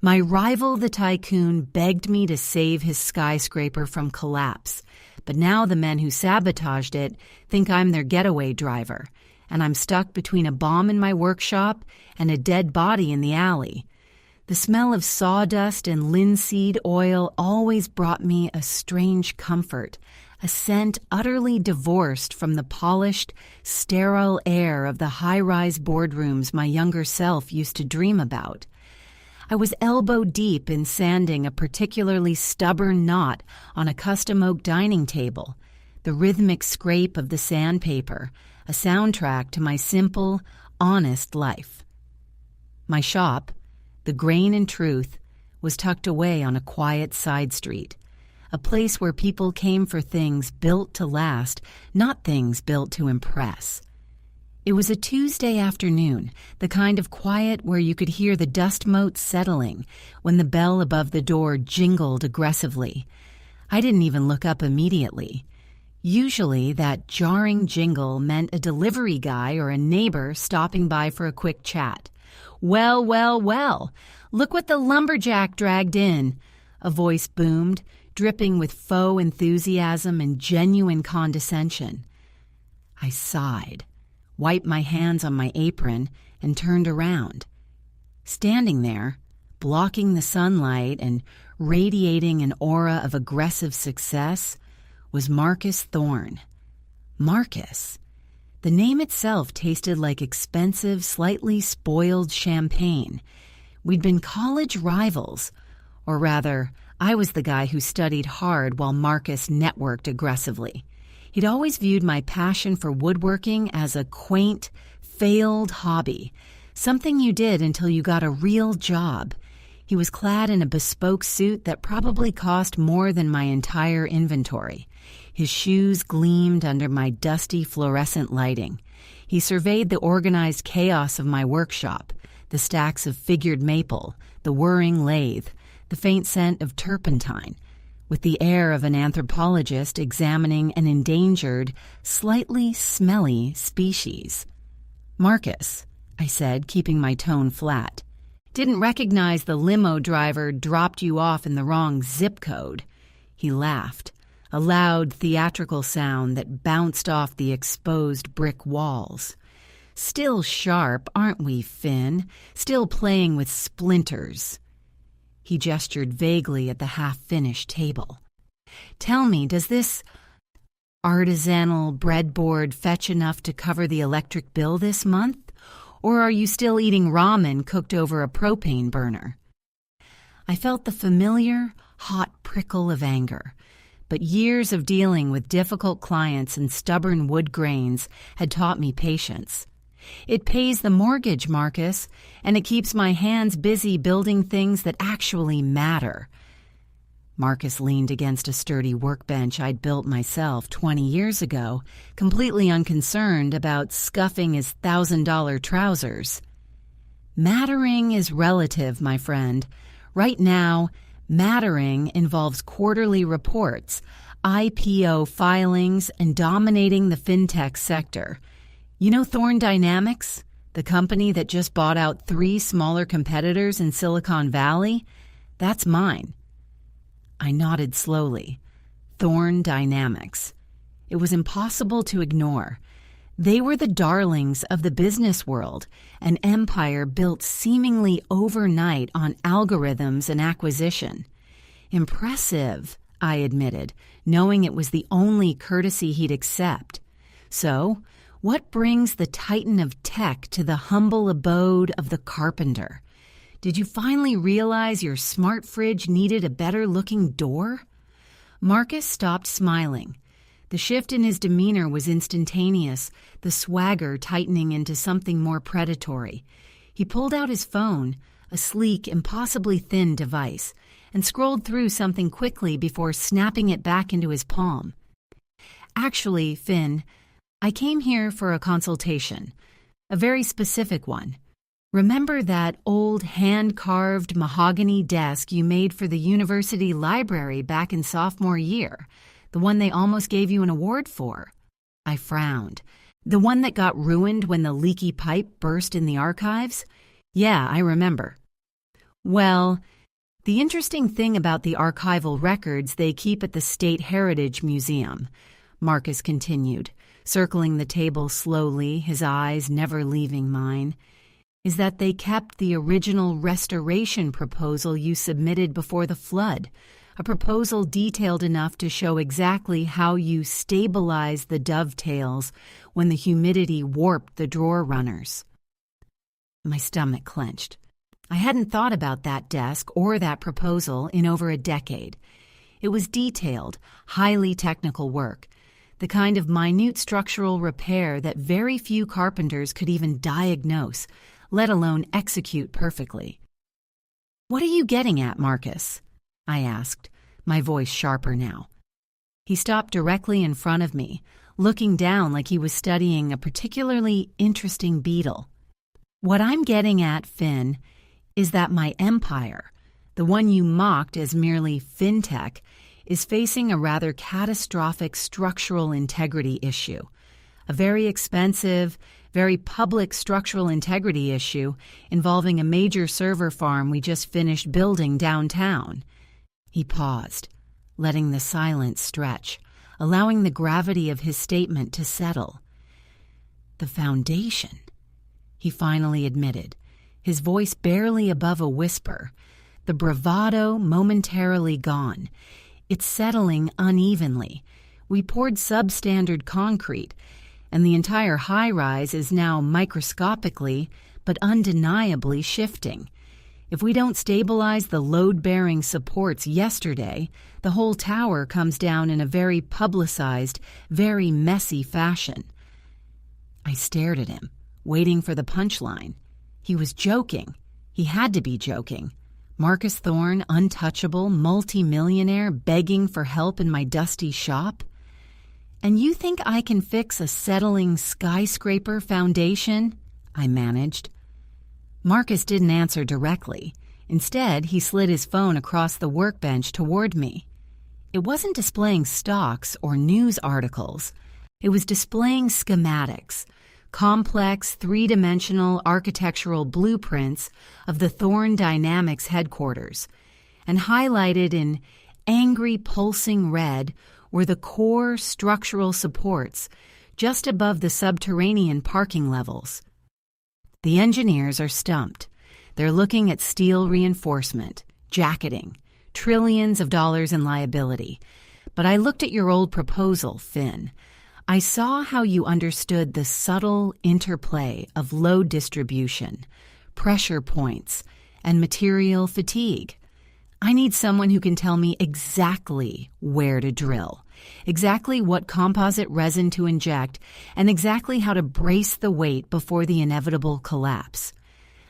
My rival, the tycoon, begged me to save his skyscraper from collapse, but now the men who sabotaged it think I'm their getaway driver, and I'm stuck between a bomb in my workshop and a dead body in the alley. The smell of sawdust and linseed oil always brought me a strange comfort, a scent utterly divorced from the polished, sterile air of the high-rise boardrooms my younger self used to dream about. I was elbow-deep in sanding a particularly stubborn knot on a custom oak dining table, the rhythmic scrape of the sandpaper, a soundtrack to my simple, honest life. My shop, The Grain and Truth, was tucked away on a quiet side street, a place where people came for things built to last, not things built to impress. It was a Tuesday afternoon, the kind of quiet where you could hear the dust motes settling when the bell above the door jingled aggressively. I didn't even look up immediately. Usually, that jarring jingle meant a delivery guy or a neighbor stopping by for a quick chat. "Well, well, well, look what the lumberjack dragged in," a voice boomed, dripping with faux enthusiasm and genuine condescension. I sighed, wiped my hands on my apron, and turned around. Standing there, blocking the sunlight and radiating an aura of aggressive success, was Marcus Thorne. Marcus. The name itself tasted like expensive, slightly spoiled champagne. We'd been college rivals, or rather, I was the guy who studied hard while Marcus networked aggressively. He'd always viewed my passion for woodworking as a quaint, failed hobby, something you did until you got a real job. He was clad in a bespoke suit that probably cost more than my entire inventory. His shoes gleamed under my dusty fluorescent lighting. He surveyed the organized chaos of my workshop, the stacks of figured maple, the whirring lathe, the faint scent of turpentine, with the air of an anthropologist examining an endangered, slightly smelly species. "Marcus," I said, keeping my tone flat. "Didn't recognize the limo driver dropped you off in the wrong zip code." He laughed, a loud theatrical sound that bounced off the exposed brick walls. "Still sharp, aren't we, Finn? Still playing with splinters." He gestured vaguely at the half-finished table. "Tell me, does this artisanal breadboard fetch enough to cover the electric bill this month? Or are you still eating ramen cooked over a propane burner?" I felt the familiar, hot prickle of anger, but years of dealing with difficult clients and stubborn wood grains had taught me patience. "It pays the mortgage, Marcus, and it keeps my hands busy building things that actually matter." Marcus leaned against a sturdy workbench I'd built myself 20 years ago, completely unconcerned about scuffing his $1,000 trousers. "Mattering is relative, my friend. Right now, mattering involves quarterly reports, IPO filings, and dominating the fintech sector. You know Thorne Dynamics, the company that just bought out 3 smaller competitors in Silicon Valley? That's mine." I nodded slowly. Thorne Dynamics. It was impossible to ignore. They were the darlings of the business world, an empire built seemingly overnight on algorithms and acquisition. "Impressive," I admitted, knowing it was the only courtesy he'd accept. "So, what brings the titan of tech to the humble abode of the carpenter? Did you finally realize your smart fridge needed a better-looking door?" Marcus stopped smiling. The shift in his demeanor was instantaneous, the swagger tightening into something more predatory. He pulled out his phone, a sleek, impossibly thin device, and scrolled through something quickly before snapping it back into his palm. "Actually, Finn, I came here for a consultation, a very specific one. Remember that old hand-carved mahogany desk you made for the university library back in sophomore year? The one they almost gave you an award for?" I frowned. "The one that got ruined when the leaky pipe burst in the archives? Yeah, I remember." "Well, The interesting thing about the archival records they keep at the State Heritage Museum, Marcus continued, circling the table slowly, his eyes never leaving mine, is that they kept the original restoration proposal you submitted before the flood, a proposal detailed enough to show exactly how you stabilized the dovetails when the humidity warped the drawer runners. My stomach clenched. I hadn't thought about that desk or that proposal in over a decade. It was detailed, highly technical work, the kind of minute structural repair that very few carpenters could even diagnose, let alone execute perfectly. "What are you getting at, Marcus?" I asked, my voice sharper now. He stopped directly in front of me, looking down like he was studying a particularly interesting beetle. "What I'm getting at, Finn, is that my empire, the one you mocked as merely fintech, is facing a rather catastrophic structural integrity issue. A very expensive, very public structural integrity issue involving a major server farm we just finished building downtown." He paused, letting the silence stretch, allowing the gravity of his statement to settle. "The foundation," he finally admitted, his voice barely above a whisper, the bravado momentarily gone. "It's settling unevenly. We poured substandard concrete, and the entire high-rise is now microscopically but undeniably shifting. If we don't stabilize the load-bearing supports yesterday, the whole tower comes down in a very publicized, very messy fashion." I stared at him, waiting for the punchline. He was joking. He had to be joking. Marcus Thorne, untouchable, multi-millionaire, begging for help in my dusty shop? "And you think I can fix a settling skyscraper foundation?" I managed. Marcus didn't answer directly. Instead, he slid his phone across the workbench toward me. It wasn't displaying stocks or news articles. It was displaying schematics, complex, three-dimensional architectural blueprints of the Thorne Dynamics headquarters, and highlighted in angry pulsing red were the core structural supports just above the subterranean parking levels. "The engineers are stumped. They're looking at steel reinforcement, jacketing, trillions of dollars in liability. But I looked at your old proposal, Finn. I saw how you understood the subtle interplay of load distribution, pressure points, and material fatigue. I need someone who can tell me exactly where to drill, exactly what composite resin to inject, and exactly how to brace the weight before the inevitable collapse.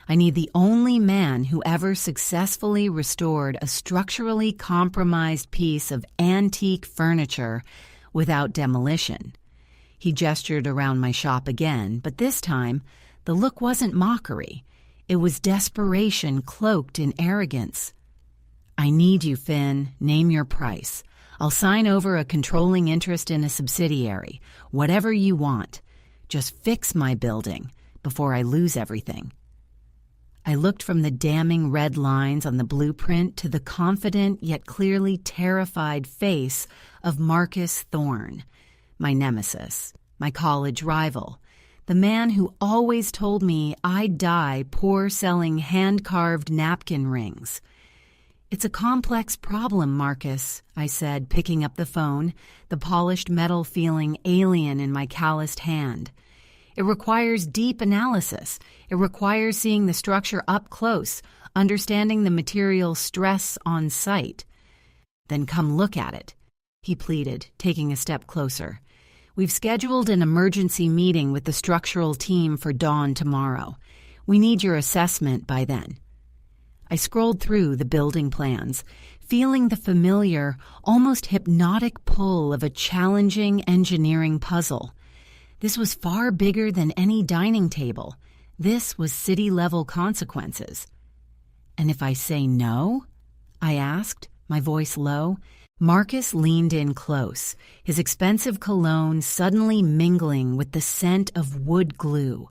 I need the only man who ever successfully restored a structurally compromised piece of antique furniture without demolition." He gestured around my shop again, but this time the look wasn't mockery. It was desperation cloaked in arrogance. "I need you, Finn. Name your price. I'll sign over a controlling interest in a subsidiary. Whatever you want. Just fix my building before I lose everything." I looked from the damning red lines on the blueprint to the confident yet clearly terrified face of Marcus Thorne, my nemesis, my college rival, the man who always told me I'd die poor selling hand-carved napkin rings. "It's a complex problem, Marcus," I said, picking up the phone, the polished metal feeling alien in my calloused hand. "It requires deep analysis. It requires seeing the structure up close, understanding the material stress on site." "Then come look at it," he pleaded, taking a step closer. "We've scheduled an emergency meeting with the structural team for dawn tomorrow. We need your assessment by then." I scrolled through the building plans, feeling the familiar, almost hypnotic pull of a challenging engineering puzzle. This was far bigger than any dining table. This was city-level consequences. "And if I say no?" I asked, my voice low. Marcus leaned in close, his expensive cologne suddenly mingling with the scent of wood glue.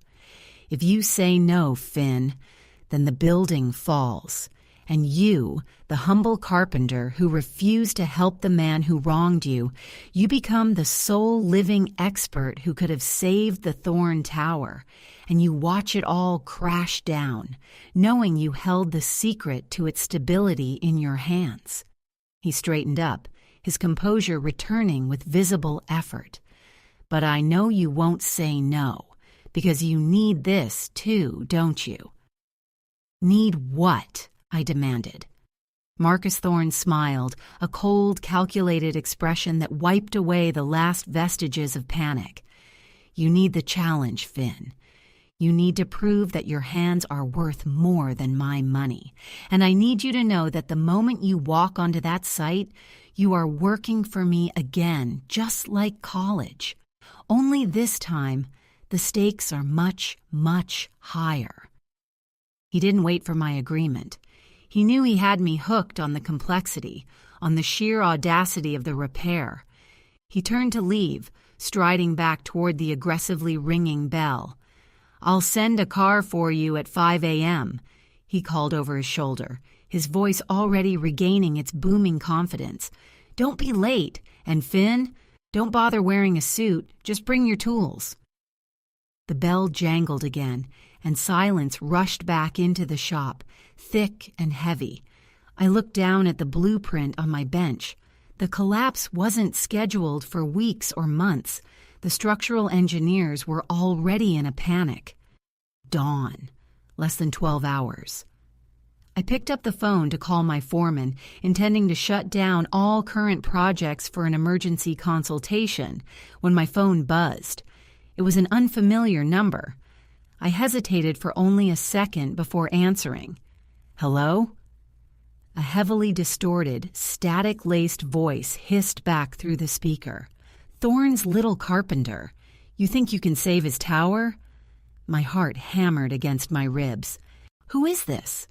"If you say no, Finn, then the building falls, And you, the humble carpenter who refused to help the man who wronged you, you become the sole living expert who could have saved the Thorn Tower, and you watch it all crash down, knowing you held the secret to its stability in your hands. He straightened up, his composure returning with visible effort. But I know you won't say no, because you need this too, don't you? Need what? I demanded. Marcus Thorne smiled, a cold, calculated expression that wiped away the last vestiges of panic. You need the challenge, Finn. You need to prove that your hands are worth more than my money. And I need you to know that the moment you walk onto that site, you are working for me again, just like college. Only this time, the stakes are much, much higher. He didn't wait for my agreement. He knew he had me hooked on the complexity, on the sheer audacity of the repair. He turned to leave, striding back toward the aggressively ringing bell. "I'll send a car for you at 5 a.m., he called over his shoulder, his voice already regaining its booming confidence. "Don't be late, and Finn, don't bother wearing a suit, just bring your tools." The bell jangled again, and silence rushed back into the shop, thick and heavy. I looked down at the blueprint on my bench. The collapse wasn't scheduled for weeks or months. The structural engineers were already in a panic. Dawn. Less than 12 hours. I picked up the phone to call my foreman, intending to shut down all current projects for an emergency consultation, when my phone buzzed. It was an unfamiliar number. I hesitated for only a second before answering. "Hello?" A heavily distorted, static-laced voice hissed back through the speaker. "Thorne's little carpenter. You think you can save his tower?" My heart hammered against my ribs. "Who is this?"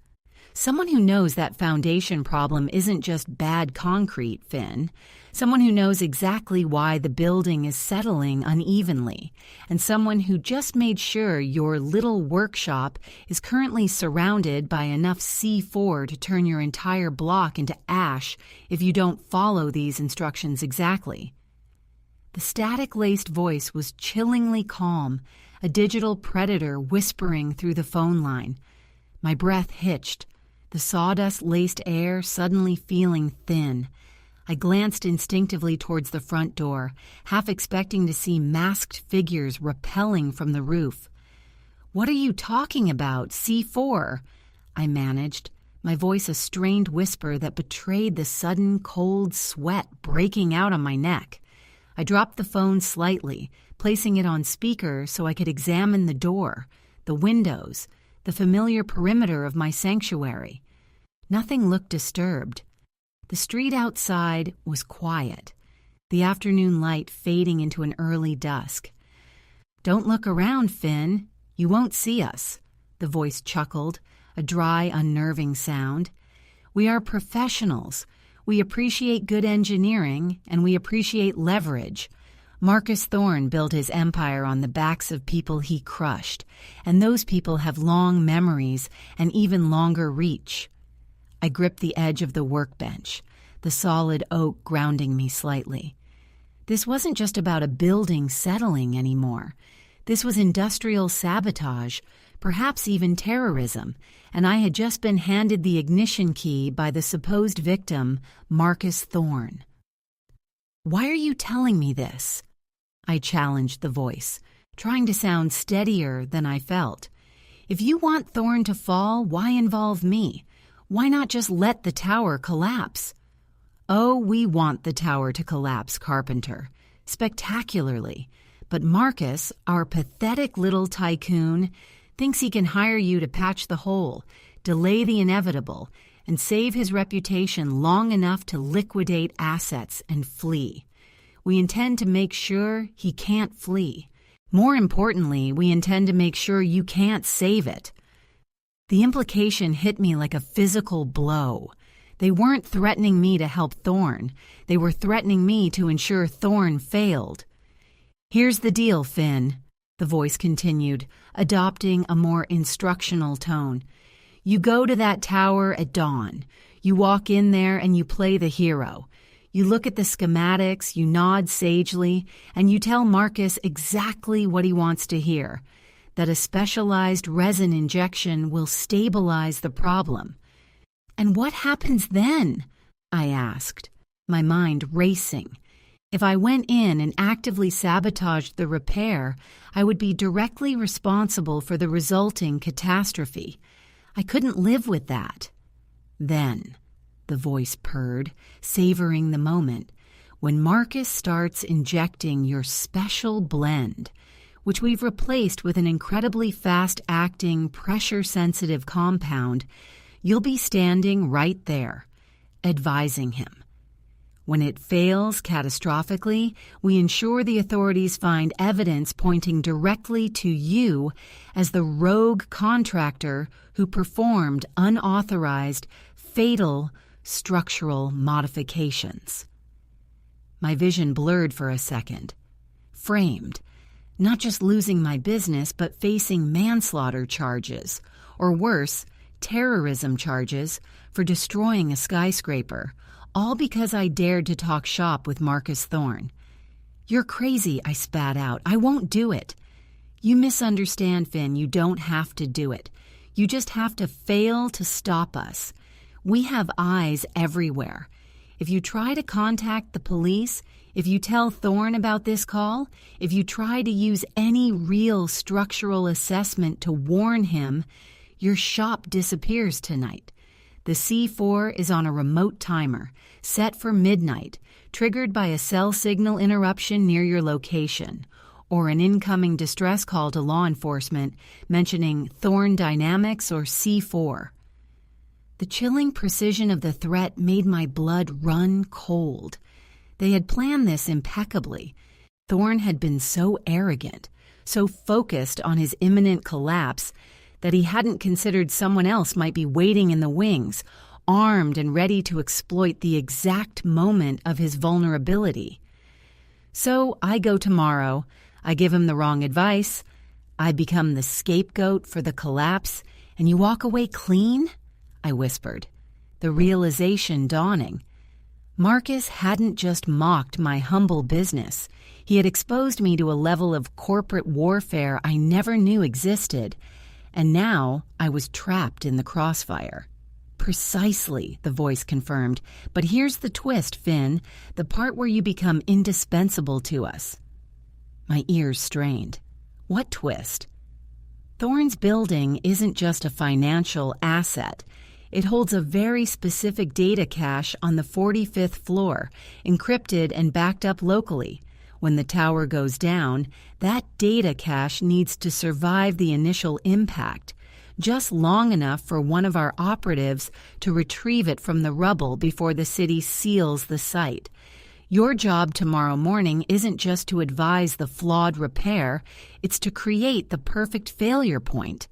"Someone who knows that foundation problem isn't just bad concrete, Finn. Someone who knows exactly why the building is settling unevenly, and someone who just made sure your little workshop is currently surrounded by enough C4 to turn your entire block into ash if you don't follow these instructions exactly." The static-laced voice was chillingly calm, a digital predator whispering through the phone line. My breath hitched, the sawdust-laced air suddenly feeling thin. I glanced instinctively towards the front door, half expecting to see masked figures rappelling from the roof. "What are you talking about, C4? I managed, my voice a strained whisper that betrayed the sudden cold sweat breaking out on my neck. I dropped the phone slightly, placing it on speaker so I could examine the door, the windows, the familiar perimeter of my sanctuary. Nothing looked disturbed. The street outside was quiet, the afternoon light fading into an early dusk. "Don't look around, Finn. You won't see us," the voice chuckled, a dry, unnerving sound. "We are professionals. We appreciate good engineering, and we appreciate leverage. Marcus Thorne built his empire on the backs of people he crushed, and those people have long memories and even longer reach." I gripped the edge of the workbench, the solid oak grounding me slightly. This wasn't just about a building settling anymore. This was industrial sabotage, perhaps even terrorism, and I had just been handed the ignition key by the supposed victim, Marcus Thorne. "Why are you telling me this?" I challenged the voice, trying to sound steadier than I felt. "If you want Thorne to fall, why involve me? Why not just let the tower collapse?" "Oh, we want the tower to collapse, Carpenter. Spectacularly. But Marcus, our pathetic little tycoon, thinks he can hire you to patch the hole, delay the inevitable, and save his reputation long enough to liquidate assets and flee. We intend to make sure he can't flee. More importantly, we intend to make sure you can't save it." The implication hit me like a physical blow. They weren't threatening me to help Thorne. They were threatening me to ensure Thorne failed. "Here's the deal, Finn," the voice continued, adopting a more instructional tone. You go to that tower at dawn. You walk in there and you play the hero. You look at the schematics, you nod sagely, and you tell Marcus exactly what he wants to hear, that a specialized resin injection will stabilize the problem. And what happens then? I asked, my mind racing. If I went in and actively sabotaged the repair, I would be directly responsible for the resulting catastrophe. I couldn't live with that. Then, the voice purred, savoring the moment, when Marcus starts injecting your special blend, which we've replaced with an incredibly fast-acting, pressure-sensitive compound, you'll be standing right there, advising him. When it fails catastrophically, we ensure the authorities find evidence pointing directly to you as the rogue contractor who performed unauthorized, fatal structural modifications. My vision blurred for a second. Framed, not just losing my business, but facing manslaughter charges, or worse, terrorism charges for destroying a skyscraper, all because I dared to talk shop with Marcus Thorne. "You're crazy," I spat out. "I won't do it." "You misunderstand, Finn. You don't have to do it. You just have to fail to stop us. We have eyes everywhere. If you try to contact the police, if you tell Thorne about this call, if you try to use any real structural assessment to warn him, your shop disappears tonight. The C4 is on a remote timer, set for midnight, triggered by a cell signal interruption near your location, or an incoming distress call to law enforcement mentioning Thorne Dynamics or C4. The chilling precision of the threat made my blood run cold. They had planned this impeccably. Thorne had been so arrogant, so focused on his imminent collapse, that he hadn't considered someone else might be waiting in the wings, armed and ready to exploit the exact moment of his vulnerability. So I go tomorrow, I give him the wrong advice, I become the scapegoat for the collapse, and you walk away clean? I whispered, the realization dawning. Marcus hadn't just mocked my humble business. He had exposed me to a level of corporate warfare I never knew existed, and now I was trapped in the crossfire. "Precisely," the voice confirmed, "but here's the twist, Finn, the part where you become indispensable to us." My ears strained. What twist? Thorne's building isn't just a financial asset. It holds a very specific data cache on the 45th floor, encrypted and backed up locally. When the tower goes down, that data cache needs to survive the initial impact, just long enough for one of our operatives to retrieve it from the rubble before the city seals the site. Your job tomorrow morning isn't just to advise the flawed repair, it's to create the perfect failure point.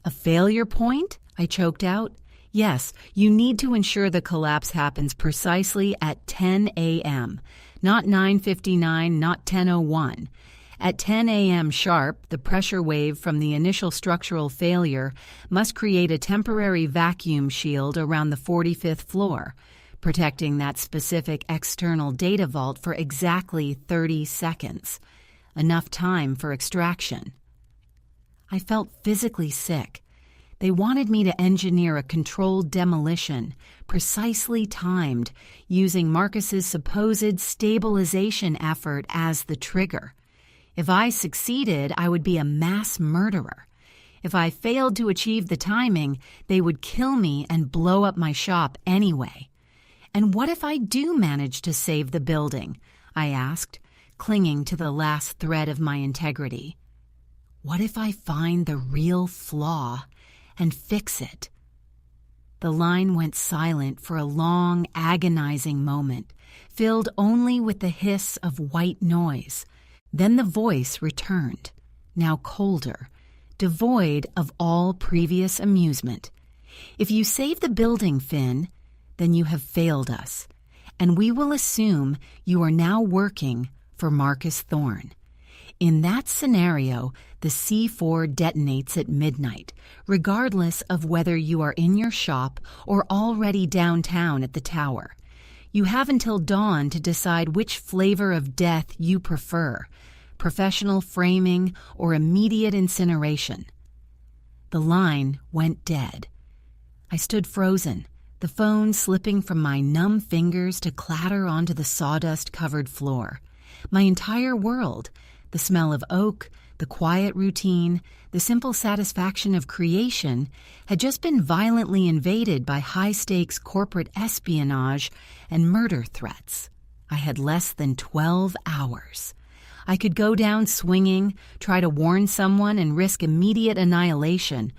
"A failure point?" I choked out. "Yes, you need to ensure the collapse happens precisely at 10 a.m., not 9:59, not 10:01. At 10 a.m. sharp, the pressure wave from the initial structural failure must create a temporary vacuum shield around the 45th floor, protecting that specific external data vault for exactly 30 seconds, enough time for extraction." I felt physically sick. They wanted me to engineer a controlled demolition, precisely timed, using Marcus's supposed stabilization effort as the trigger. If I succeeded, I would be a mass murderer. If I failed to achieve the timing, they would kill me and blow up my shop anyway. "And what if I do manage to save the building?" I asked, clinging to the last thread of my integrity. "What if I find the real flaw and fix it?" The line went silent for a long, agonizing moment, filled only with the hiss of white noise. Then the voice returned, now colder, devoid of all previous amusement. "If you save the building, Finn, then you have failed us, and we will assume you are now working for Marcus Thorne. In that scenario, the C4 detonates at midnight, regardless of whether you are in your shop or already downtown at the tower. You have until dawn to decide which flavor of death you prefer, professional framing or immediate incineration. The line went dead. I stood frozen, the phone slipping from my numb fingers to clatter onto the sawdust-covered floor. My entire world, the smell of oak, the quiet routine, the simple satisfaction of creation, had just been violently invaded by high-stakes corporate espionage and murder threats. I had less than 12 hours. I could go down swinging, try to warn someone and risk immediate annihilation,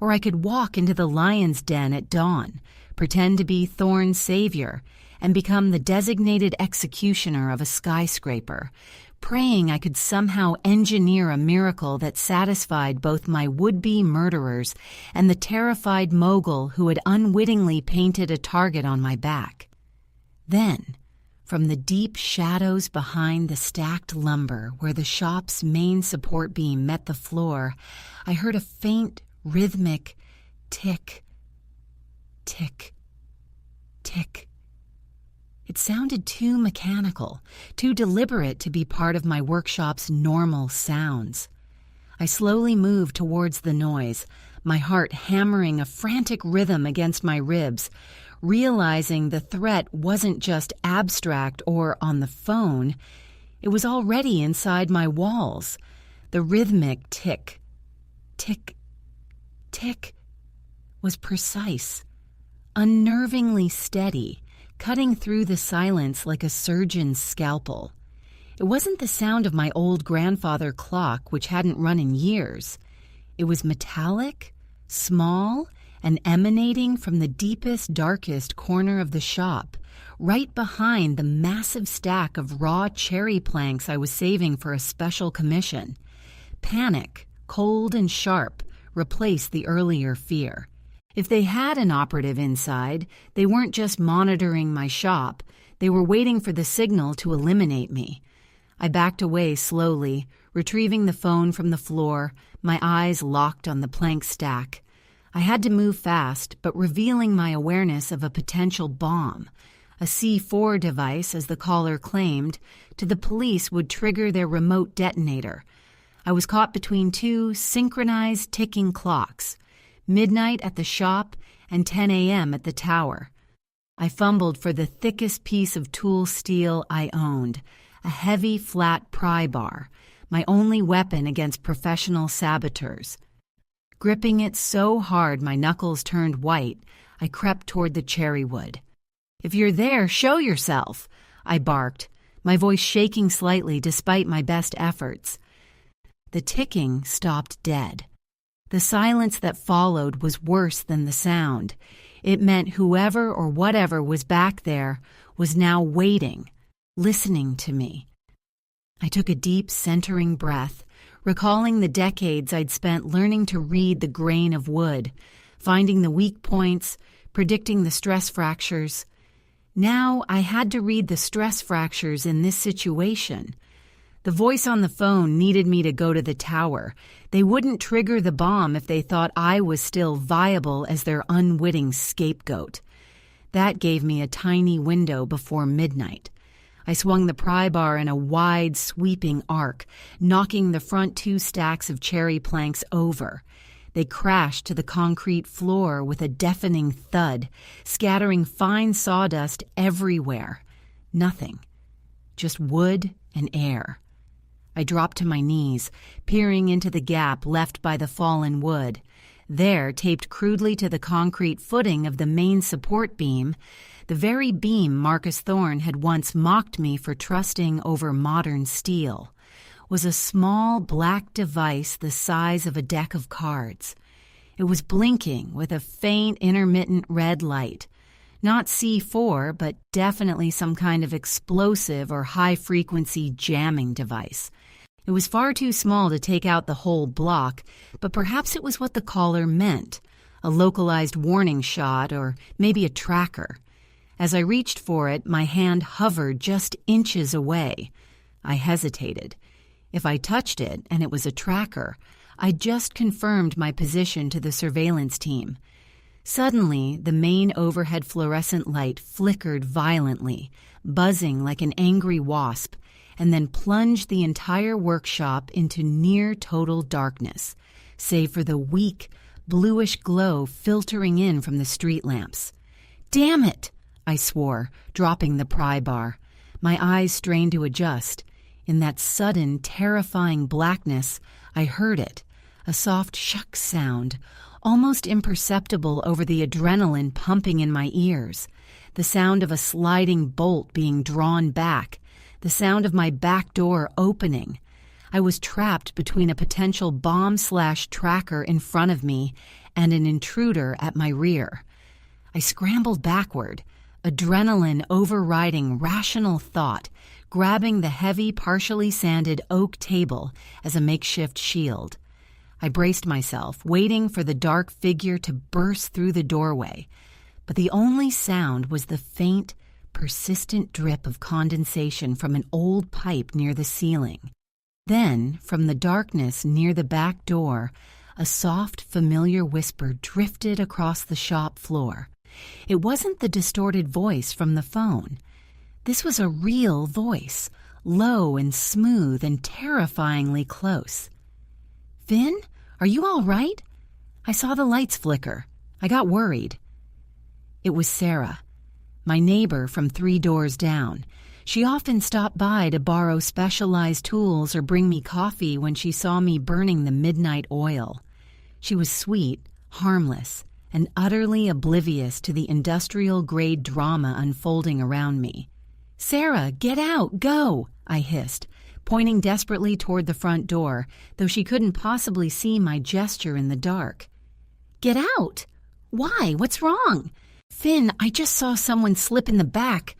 or I could walk into the lion's den at dawn, pretend to be Thorne's savior, and become the designated executioner of a skyscraper, praying I could somehow engineer a miracle that satisfied both my would-be murderers and the terrified mogul who had unwittingly painted a target on my back. Then, from the deep shadows behind the stacked lumber where the shop's main support beam met the floor, I heard a faint, rhythmic tick, tick, tick. It sounded too mechanical, too deliberate to be part of my workshop's normal sounds. I slowly moved towards the noise, my heart hammering a frantic rhythm against my ribs, realizing the threat wasn't just abstract or on the phone. It was already inside my walls. The rhythmic tick, tick, tick was precise, unnervingly steady, cutting through the silence like a surgeon's scalpel. It wasn't the sound of my old grandfather clock, which hadn't run in years. It was metallic, small, and emanating from the deepest, darkest corner of the shop, right behind the massive stack of raw cherry planks I was saving for a special commission. Panic, cold and sharp, replaced the earlier fear. If they had an operative inside, they weren't just monitoring my shop, they were waiting for the signal to eliminate me. I backed away slowly, retrieving the phone from the floor, my eyes locked on the plank stack. I had to move fast, but revealing my awareness of a potential bomb. A C4 device, as the caller claimed, to the police would trigger their remote detonator. I was caught between two synchronized ticking clocks. Midnight at the shop and 10 a.m. at the tower. I fumbled for the thickest piece of tool steel I owned, a heavy, flat pry bar, my only weapon against professional saboteurs. Gripping it so hard my knuckles turned white, I crept toward the cherry wood. "If you're there, show yourself," I barked, my voice shaking slightly despite my best efforts. The ticking stopped dead. The silence that followed was worse than the sound. It meant whoever or whatever was back there was now waiting, listening to me. I took a deep, centering breath, recalling the decades I'd spent learning to read the grain of wood, finding the weak points, predicting the stress fractures. Now I had to read the stress fractures in this situation. The voice on the phone needed me to go to the tower. They wouldn't trigger the bomb if they thought I was still viable as their unwitting scapegoat. That gave me a tiny window before midnight. I swung the pry bar in a wide, sweeping arc, knocking the front two stacks of cherry planks over. They crashed to the concrete floor with a deafening thud, scattering fine sawdust everywhere. Nothing. Just wood and air. I dropped to my knees, peering into the gap left by the fallen wood. There, taped crudely to the concrete footing of the main support beam, the very beam Marcus Thorne had once mocked me for trusting over modern steel, was a small black device the size of a deck of cards. It was blinking with a faint, intermittent red light. Not C4, but definitely some kind of explosive or high-frequency jamming device. It was far too small to take out the whole block, but perhaps it was what the caller meant, a localized warning shot or maybe a tracker. As I reached for it, my hand hovered just inches away. I hesitated. If I touched it and it was a tracker, I just confirmed my position to the surveillance team. Suddenly, the main overhead fluorescent light flickered violently, buzzing like an angry wasp, and then plunged the entire workshop into near-total darkness, save for the weak, bluish glow filtering in from the street lamps. "Damn it!" I swore, dropping the pry bar. My eyes strained to adjust. In that sudden, terrifying blackness, I heard it, a soft shuck sound, almost imperceptible over the adrenaline pumping in my ears, the sound of a sliding bolt being drawn back, the sound of my back door opening. I was trapped between a potential bomb/tracker in front of me and an intruder at my rear. I scrambled backward, adrenaline overriding rational thought, grabbing the heavy, partially sanded oak table as a makeshift shield. I braced myself, waiting for the dark figure to burst through the doorway, but the only sound was the faint, persistent drip of condensation from an old pipe near the ceiling. Then, from the darkness near the back door, a soft, familiar whisper drifted across the shop floor. It wasn't the distorted voice from the phone. This was a real voice, low and smooth and terrifyingly close. "Finn, are you all right? I saw the lights flicker. I got worried." It was Sarah, my neighbor from 3 doors down. She often stopped by to borrow specialized tools or bring me coffee when she saw me burning the midnight oil. She was sweet, harmless, and utterly oblivious to the industrial-grade drama unfolding around me. "Sarah, get out, go!" I hissed, pointing desperately toward the front door, though she couldn't possibly see my gesture in the dark. "Get out? Why? What's wrong?" "Finn, I just saw someone slip in the back."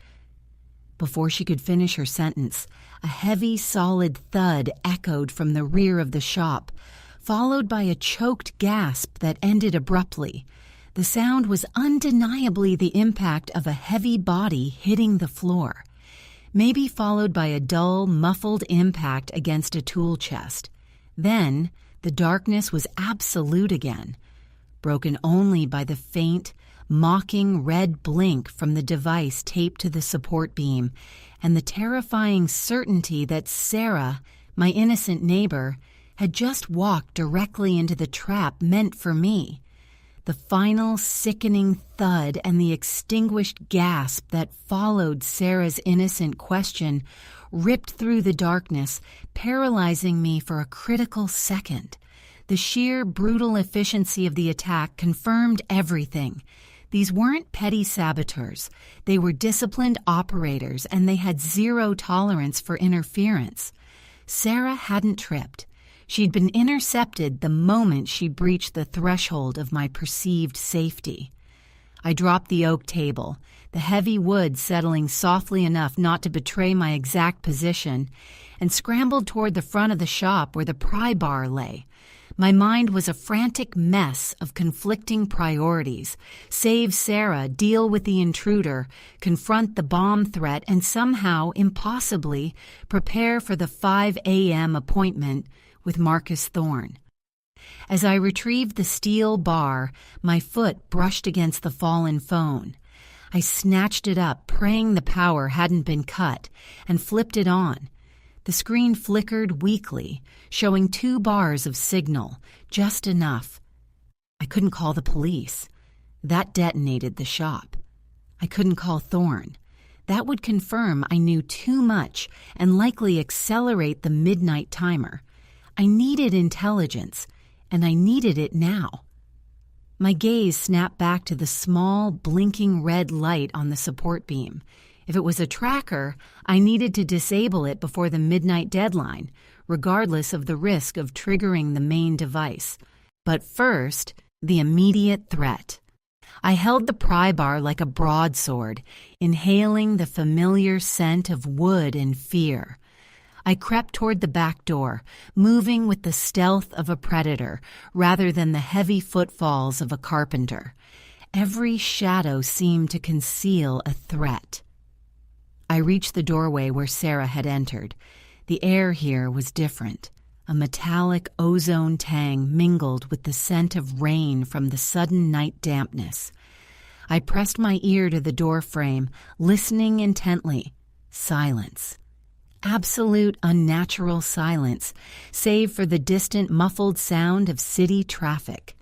Before she could finish her sentence, a heavy, solid thud echoed from the rear of the shop, followed by a choked gasp that ended abruptly. The sound was undeniably the impact of a heavy body hitting the floor, maybe followed by a dull, muffled impact against a tool chest. Then, the darkness was absolute again, broken only by the faint, mocking red blink from the device taped to the support beam, and the terrifying certainty that Sarah, my innocent neighbor, had just walked directly into the trap meant for me. The final sickening thud and the extinguished gasp that followed Sarah's innocent question ripped through the darkness, paralyzing me for a critical second. The sheer, brutal efficiency of the attack confirmed everything. These weren't petty saboteurs. They were disciplined operators, and they had zero tolerance for interference. Sarah hadn't tripped. She'd been intercepted the moment she breached the threshold of my perceived safety. I dropped the oak table, the heavy wood settling softly enough not to betray my exact position, and scrambled toward the front of the shop where the pry bar lay. My mind was a frantic mess of conflicting priorities: save Sarah, deal with the intruder, confront the bomb threat, and somehow, impossibly, prepare for the 5 a.m. appointment with Marcus Thorne. As I retrieved the steel bar, my foot brushed against the fallen phone. I snatched it up, praying the power hadn't been cut, and flipped it on. The screen flickered weakly, showing 2 bars of signal, just enough. I couldn't call the police. That detonated the shop. I couldn't call Thorne. That would confirm I knew too much and likely accelerate the midnight timer. I needed intelligence, and I needed it now. My gaze snapped back to the small, blinking red light on the support beam. If it was a tracker, I needed to disable it before the midnight deadline, regardless of the risk of triggering the main device. But first, the immediate threat. I held the pry bar like a broadsword, inhaling the familiar scent of wood and fear. I crept toward the back door, moving with the stealth of a predator rather than the heavy footfalls of a carpenter. Every shadow seemed to conceal a threat. I reached the doorway where Sarah had entered. The air here was different. A metallic ozone tang mingled with the scent of rain from the sudden night dampness. I pressed my ear to the door frame, listening intently. Silence. Absolute unnatural silence, save for the distant muffled sound of city traffic.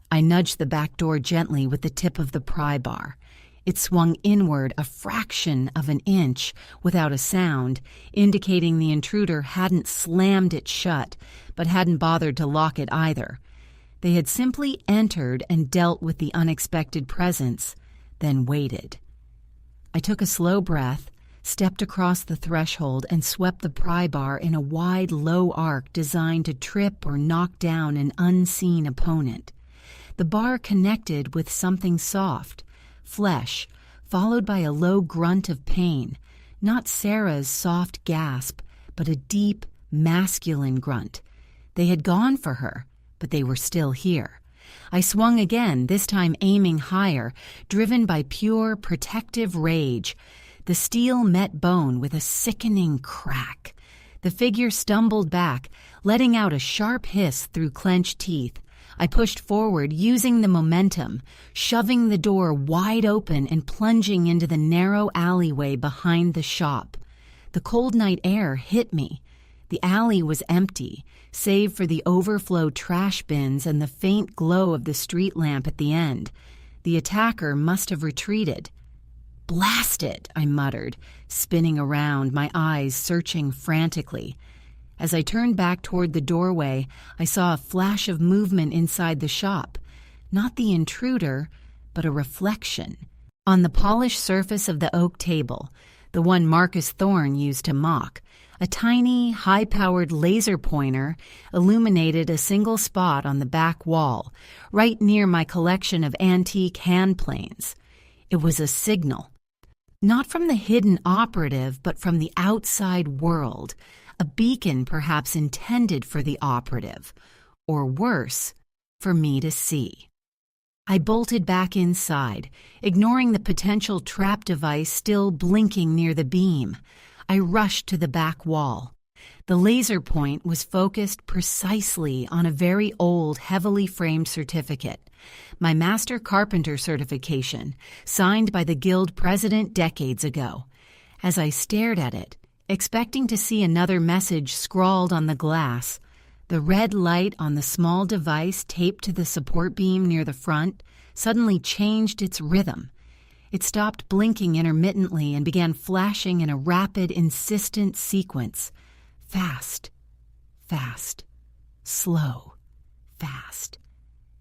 I nudged the back door gently with the tip of the pry bar. It swung inward a fraction of an inch without a sound, indicating the intruder hadn't slammed it shut, but hadn't bothered to lock it either. They had simply entered and dealt with the unexpected presence, then waited. I took a slow breath, stepped across the threshold, and swept the pry bar in a wide, low arc designed to trip or knock down an unseen opponent. The bar connected with something soft, flesh, followed by a low grunt of pain, not Sarah's soft gasp, but a deep, masculine grunt. They had gone for her, but they were still here. I swung again, this time aiming higher, driven by pure, protective rage. The steel met bone with a sickening crack. The figure stumbled back, letting out a sharp hiss through clenched teeth. I pushed forward, using the momentum, shoving the door wide open and plunging into the narrow alleyway behind the shop. The cold night air hit me. The alley was empty, save for the overflow trash bins and the faint glow of the street lamp at the end. The attacker must have retreated. "Blast it," I muttered, spinning around, my eyes searching frantically. As I turned back toward the doorway, I saw a flash of movement inside the shop. Not the intruder, but a reflection. On the polished surface of the oak table, the one Marcus Thorne used to mock, a tiny, high-powered laser pointer illuminated a single spot on the back wall, right near my collection of antique hand planes. It was a signal. Not from the hidden operative, but from the outside world. A beacon perhaps intended for the operative, or worse, for me to see. I bolted back inside, ignoring the potential trap device still blinking near the beam. I rushed to the back wall. The laser point was focused precisely on a very old, heavily framed certificate, my master carpenter certification, signed by the guild president decades ago. As I stared at it, expecting to see another message scrawled on the glass, the red light on the small device taped to the support beam near the front suddenly changed its rhythm. It stopped blinking intermittently and began flashing in a rapid, insistent sequence. Fast, fast, slow, fast.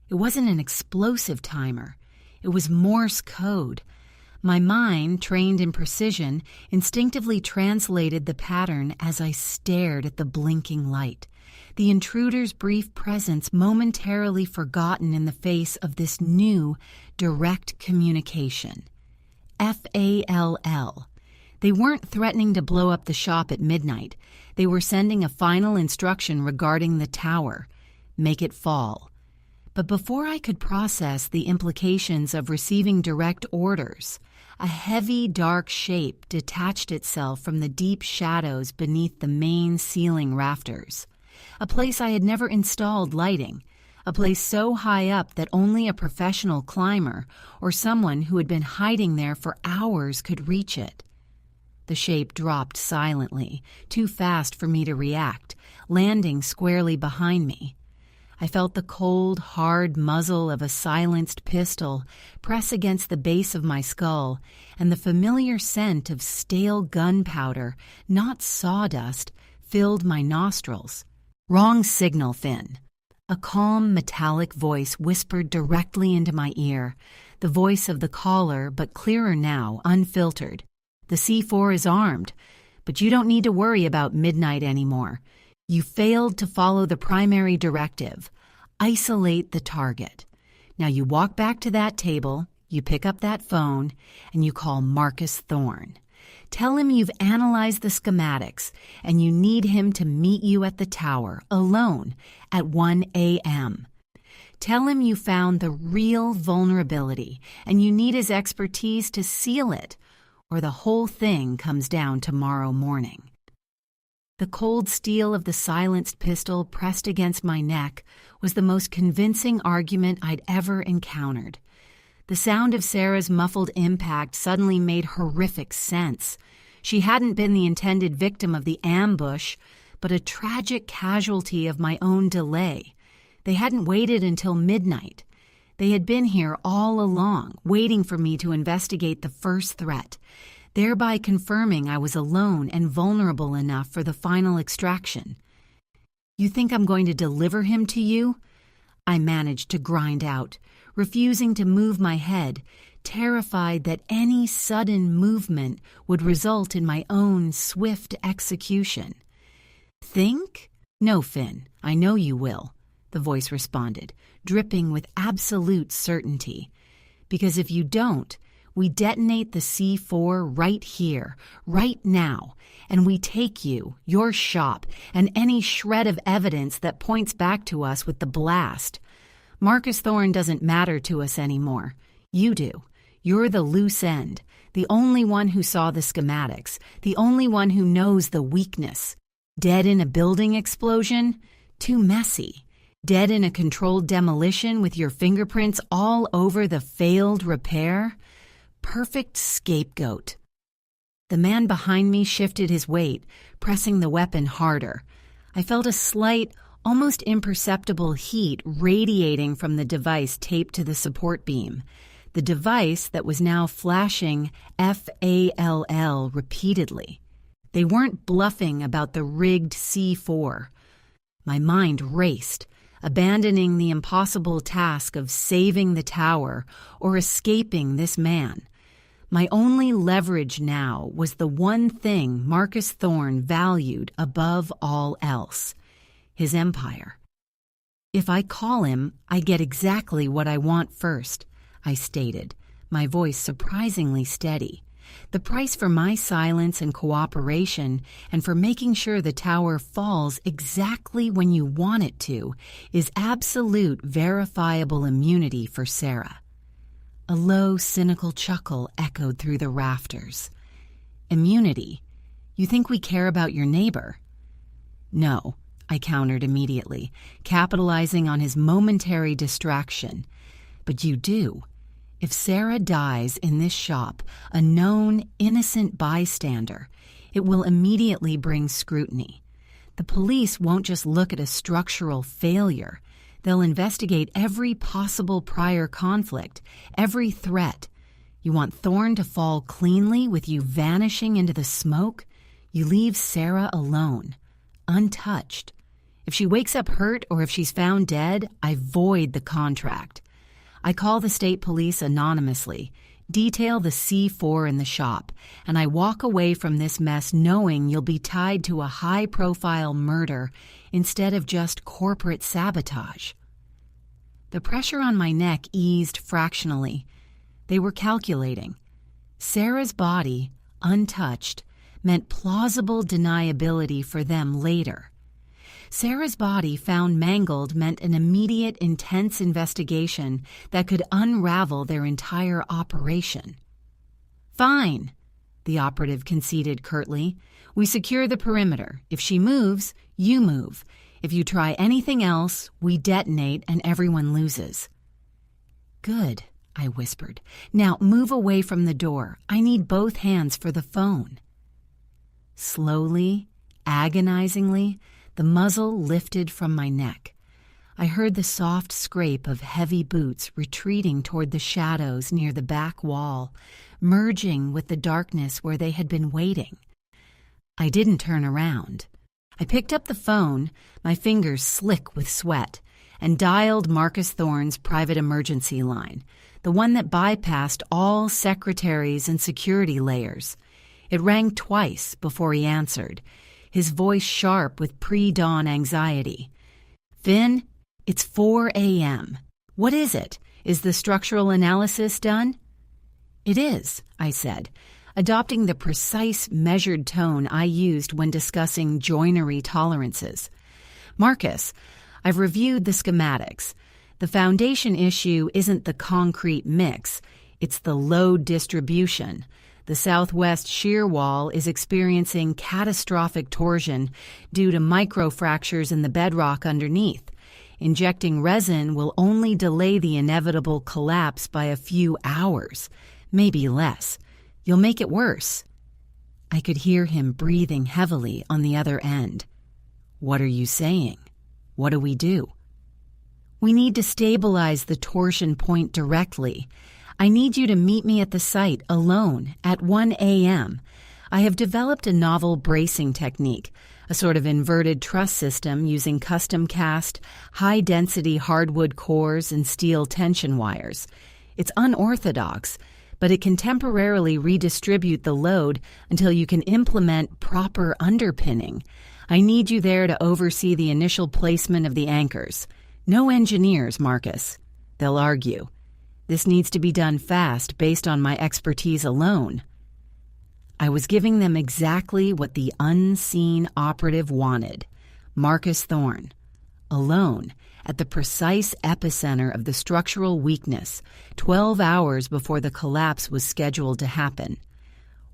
It wasn't an explosive timer. It was Morse code. My mind, trained in precision, instinctively translated the pattern as I stared at the blinking light. The intruder's brief presence momentarily forgotten in the face of this new, direct communication. FALL. They weren't threatening to blow up the shop at midnight. They were sending a final instruction regarding the tower. Make it fall. But before I could process the implications of receiving direct orders, a heavy, dark shape detached itself from the deep shadows beneath the main ceiling rafters. A place I had never installed lighting. A place so high up that only a professional climber or someone who had been hiding there for hours could reach it. The shape dropped silently, too fast for me to react, landing squarely behind me. I felt the cold, hard muzzle of a silenced pistol press against the base of my skull, and the familiar scent of stale gunpowder, not sawdust, filled my nostrils. "Wrong signal, Finn." A calm, metallic voice whispered directly into my ear, the voice of the caller, but clearer now, unfiltered. "The C4 is armed, but you don't need to worry about midnight anymore. You failed to follow the primary directive. Isolate the target. Now you walk back to that table, you pick up that phone, and you call Marcus Thorne. Tell him you've analyzed the schematics and you need him to meet you at the tower, alone, at 1 a.m. Tell him you found the real vulnerability and you need his expertise to seal it, or the whole thing comes down tomorrow morning. The cold steel of the silenced pistol pressed against my neck was the most convincing argument I'd ever encountered. The sound of Sarah's muffled impact suddenly made horrific sense. She hadn't been the intended victim of the ambush, but a tragic casualty of my own delay. They hadn't waited until midnight. They had been here all along, waiting for me to investigate the first threat, thereby confirming I was alone and vulnerable enough for the final extraction. "You think I'm going to deliver him to you?" I managed to grind out, refusing to move my head, terrified that any sudden movement would result in my own swift execution. "Think? No, Finn, I know you will," the voice responded, dripping with absolute certainty. "Because if you don't, we detonate the C4 right here, right now, and we take you, your shop, and any shred of evidence that points back to us with the blast. Marcus Thorne doesn't matter to us anymore. You do. You're the loose end, the only one who saw the schematics, the only one who knows the weakness. Dead in a building explosion? Too messy. Dead in a controlled demolition with your fingerprints all over the failed repair? Perfect scapegoat." The man behind me shifted his weight, pressing the weapon harder. I felt a slight, almost imperceptible heat radiating from the device taped to the support beam, the device that was now flashing FALL repeatedly. They weren't bluffing about the rigged C4. My mind raced, abandoning the impossible task of saving the tower or escaping this man. My only leverage now was the one thing Marcus Thorne valued above all else: his empire. "If I call him, I get exactly what I want first," I stated, my voice surprisingly steady. "The price for my silence and cooperation, and for making sure the tower falls exactly when you want it to, is absolute verifiable immunity for Sarah." A low, cynical chuckle echoed through the rafters. "Immunity? You think we care about your neighbor?" "No," I countered immediately, capitalizing on his momentary distraction. "But you do. If Sarah dies in this shop, a known, innocent bystander, it will immediately bring scrutiny. The police won't just look at a structural failure. They'll investigate every possible prior conflict, every threat. You want Thorne to fall cleanly with you vanishing into the smoke? You leave Sarah alone, untouched. If she wakes up hurt or if she's found dead, I void the contract. I call the state police anonymously, detail the C4 in the shop, and I walk away from this mess knowing you'll be tied to a high-profile murder instead of just corporate sabotage." The pressure on my neck eased fractionally. They were calculating. Sarah's body, untouched, meant plausible deniability for them later. Sarah's body found mangled meant an immediate, intense investigation that could unravel their entire operation. "Fine," the operative conceded curtly. "We secure the perimeter. If she moves, you move. If you try anything else, we detonate and everyone loses." "Good," I whispered. "Now move away from the door. I need both hands for the phone." Slowly, agonizingly, the muzzle lifted from my neck. I heard the soft scrape of heavy boots retreating toward the shadows near the back wall, merging with the darkness where they had been waiting. I didn't turn around. I picked up the phone, my fingers slick with sweat, and dialed Marcus Thorne's private emergency line, the one that bypassed all secretaries and security layers. It rang twice before he answered, his voice sharp with pre-dawn anxiety. "Finn, it's 4 a.m. What is it? Is the structural analysis done?" "It is," I said, adopting the precise, measured tone I used when discussing joinery tolerances. "Marcus, I've reviewed the schematics. The foundation issue isn't the concrete mix, it's the load distribution. The southwest shear wall is experiencing catastrophic torsion due to microfractures in the bedrock underneath. Injecting resin will only delay the inevitable collapse by a few hours, maybe less. You'll make it worse. I could hear him breathing heavily on the other end. What are you saying? What do we do? We need to stabilize the torsion point directly. I need you to meet me at the site alone at 1 a.m. I have developed a novel bracing technique, a sort of inverted truss system using custom-cast, high-density hardwood cores and steel tension wires. It's unorthodox, but it can temporarily redistribute the load until you can implement proper underpinning. I need you there to oversee the initial placement of the anchors. No engineers, Marcus. They'll argue. This needs to be done fast based on my expertise alone. I was giving them exactly what the unseen operative wanted. Marcus Thorne, alone, at the precise epicenter of the structural weakness, 12 hours before the collapse was scheduled to happen.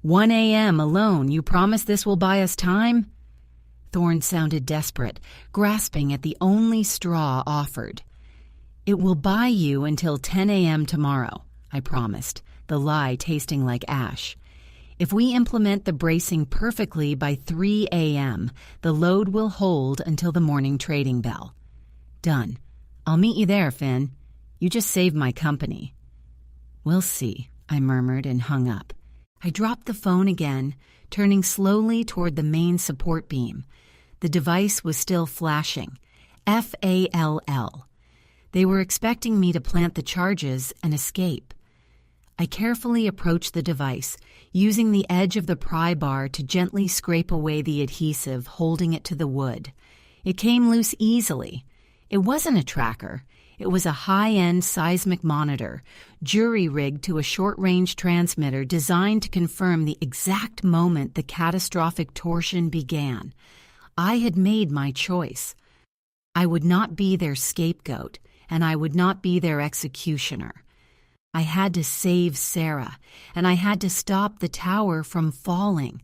1 a.m. alone, you promise this will buy us time? Thorne sounded desperate, grasping at the only straw offered. It will buy you until 10 a.m. tomorrow, I promised, the lie tasting like ash. If we implement the bracing perfectly by 3 a.m., the load will hold until the morning trading bell. Done. I'll meet you there, Finn. You just saved my company. We'll see, I murmured and hung up. I dropped the phone again, turning slowly toward the main support beam. The device was still flashing. FALL. They were expecting me to plant the charges and escape. I carefully approached the device, using the edge of the pry bar to gently scrape away the adhesive holding it to the wood. It came loose easily. It wasn't a tracker. It was a high-end seismic monitor, jury-rigged to a short-range transmitter designed to confirm the exact moment the catastrophic torsion began. I had made my choice. I would not be their scapegoat, and I would not be their executioner. I had to save Sarah, and I had to stop the tower from falling,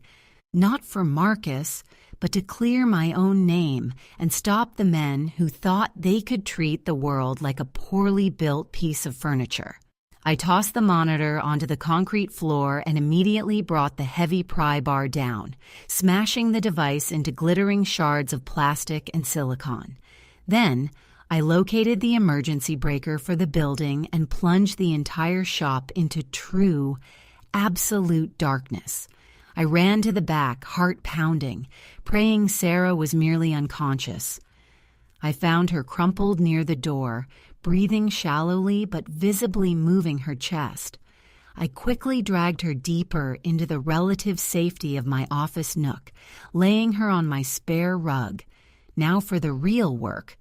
not for Marcus, but to clear my own name and stop the men who thought they could treat the world like a poorly built piece of furniture. I tossed the monitor onto the concrete floor and immediately brought the heavy pry bar down, smashing the device into glittering shards of plastic and silicone. Then, I located the emergency breaker for the building and plunged the entire shop into true, absolute darkness. I ran to the back, heart pounding, praying Sarah was merely unconscious. I found her crumpled near the door, breathing shallowly but visibly moving her chest. I quickly dragged her deeper into the relative safety of my office nook, laying her on my spare rug. Now for the real work.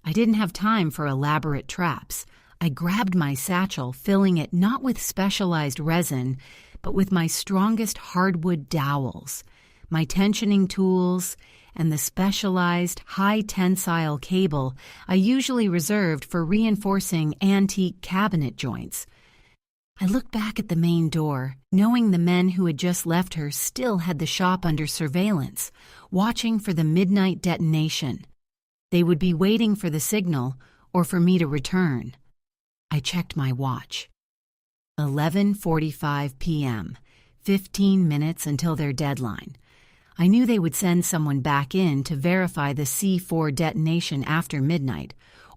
I didn't have time for elaborate traps. I grabbed my satchel, filling it not with specialized resin, but with my strongest hardwood dowels, my tensioning tools, and the specialized high-tensile cable I usually reserved for reinforcing antique cabinet joints. I looked back at the main door, knowing the men who had just left her still had the shop under surveillance, watching for the midnight detonation. They would be waiting for the signal or for me to return. I checked my watch. 11:45 p.m., 15 minutes until their deadline. I knew they would send someone back in to verify the C4 detonation after midnight,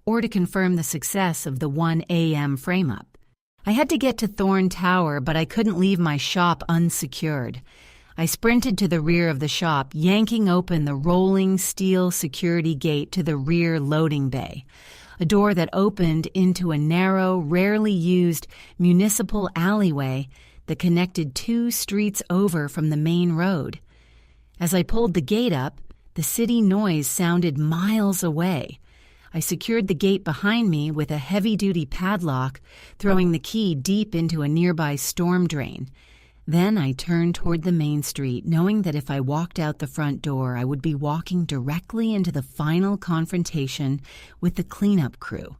or to confirm the success of the 1 a.m. frame-up. I had to get to Thorne Tower, but I couldn't leave my shop unsecured. I sprinted to the rear of the shop, yanking open the rolling steel security gate to the rear loading bay, a door that opened into a narrow, rarely used municipal alleyway that connected 2 streets over from the main road. As I pulled the gate up, the city noise sounded miles away. I secured the gate behind me with a heavy-duty padlock, throwing the key deep into a nearby storm drain. Then I turned toward the main street, knowing that if I walked out the front door, I would be walking directly into the final confrontation with the cleanup crew.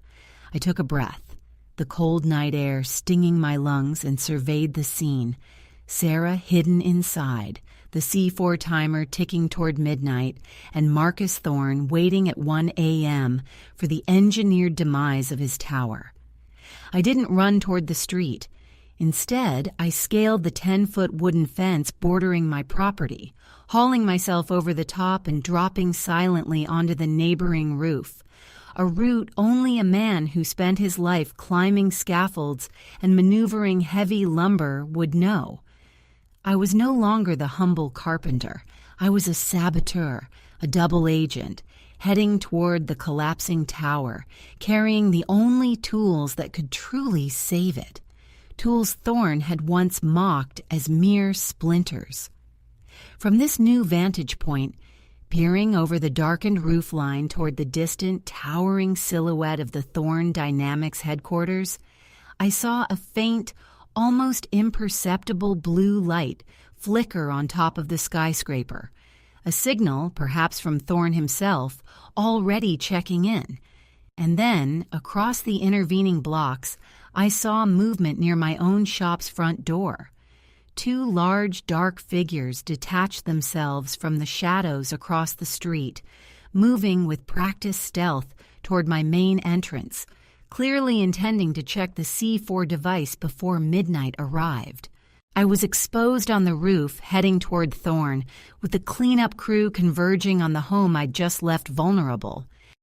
I took a breath, the cold night air stinging my lungs, and surveyed the scene. Sarah hidden inside, the C4 timer ticking toward midnight, and Marcus Thorne waiting at 1 a.m. for the engineered demise of his tower. I didn't run toward the street. Instead, I scaled the 10-foot wooden fence bordering my property, hauling myself over the top and dropping silently onto the neighboring roof, a route only a man who spent his life climbing scaffolds and maneuvering heavy lumber would know. I was no longer the humble carpenter. I was a saboteur, a double agent, heading toward the collapsing tower, carrying the only tools that could truly save it, tools Thorne had once mocked as mere splinters. From this new vantage point, peering over the darkened roofline toward the distant, towering silhouette of the Thorne Dynamics headquarters, I saw a faint, almost imperceptible blue light flicker on top of the skyscraper, a signal, perhaps from Thorne himself, already checking in. And then, across the intervening blocks, I saw movement near my own shop's front door. Two large, dark figures detached themselves from the shadows across the street, moving with practiced stealth toward my main entrance, clearly intending to check the C4 device before midnight arrived. I was exposed on the roof, heading toward Thorne, with the cleanup crew converging on the home I'd just left vulnerable.